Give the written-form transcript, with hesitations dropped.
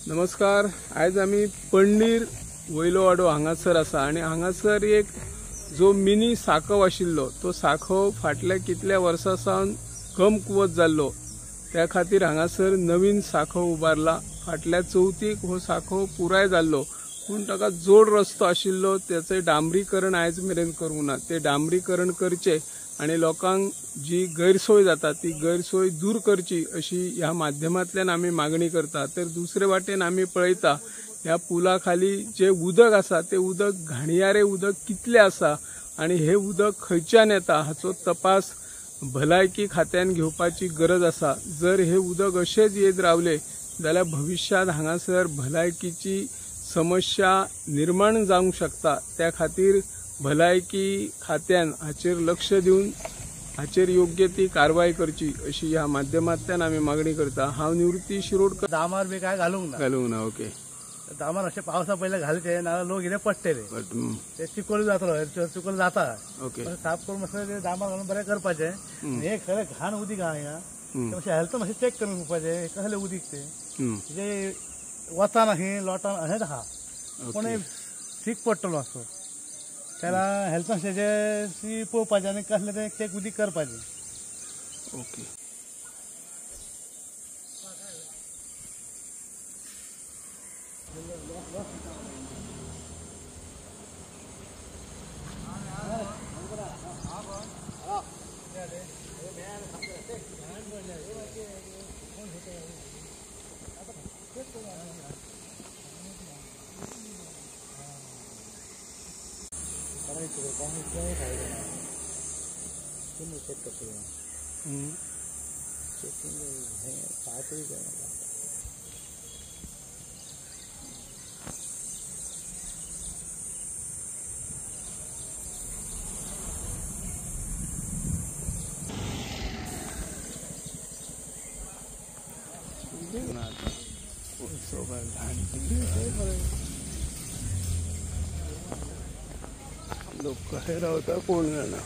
नमस्कार। आज आम्ही पंडीर वयलो वाडो हांगासर आसा आणि हांगासर एक जो मिनी साखव आशिल्लो तो साखव फाटल्या कितल्या वर्सां सावन कमकुवत जाल्लो त्या खातीर हांगासर नवीन साखव उबारला। फाटल्या चवथीक हो साखव पुराय जाल्लो पूण ताका जोड रस्तो आशिल्लो त्याचे डांबरीकरण आयज मेरेन करूंक ना। ते डांबरीकरण करचे आणि लोकांक जी गैरसोय जाता ती गैरसोय दूर करची अशी ह्या माध्यमांतल्यान आमी मागणी करता। तर दुसरे वाटेन आमी पळयता ह्या पुला खाली जे उदक आसा ते उदक घाणयारे उदक कितले आसा आणि हे उदक खंयच्यान येता हाचो तपास भलायकी खात्यान घेवपाची गरज आसा। जर हे उदक अशेच येत रावले जाल्यार भविष्यात हांगासर भलायकीची समस्या निर्माण जावंक शकता। त्या खातीर भलायकी खात्यान हाचेर लक्ष दिवन हाचेर योग्य ती कारवाई करची अशी ह्या माध्यमांतल्यान आमी मागणी करता। हांव निवृत्ती शिरोडकर। दामार बी काय घालूंक ना। ओके। दामार अशें पावसा पयले घालचे ना लोक इथे पडटले ते चिकोल जातलो चिकोल जाता। ओके। साफ करून मातशें दामार घालून बरें करपाचें। हे खरें घाण उदीक आहा हिंगा मातशें हेल्थ मातशें चेक करून घेवपाचें कसलें उदीक ते वताना ही लोटान अशेंच आहा पूण सीक पडटलो असो त्याला हेल्थ मातशें पळोवपाचें आनी कसलें तें चेक उदीक करपाचें। ओके। लोक कशे रावता कोण जाणा।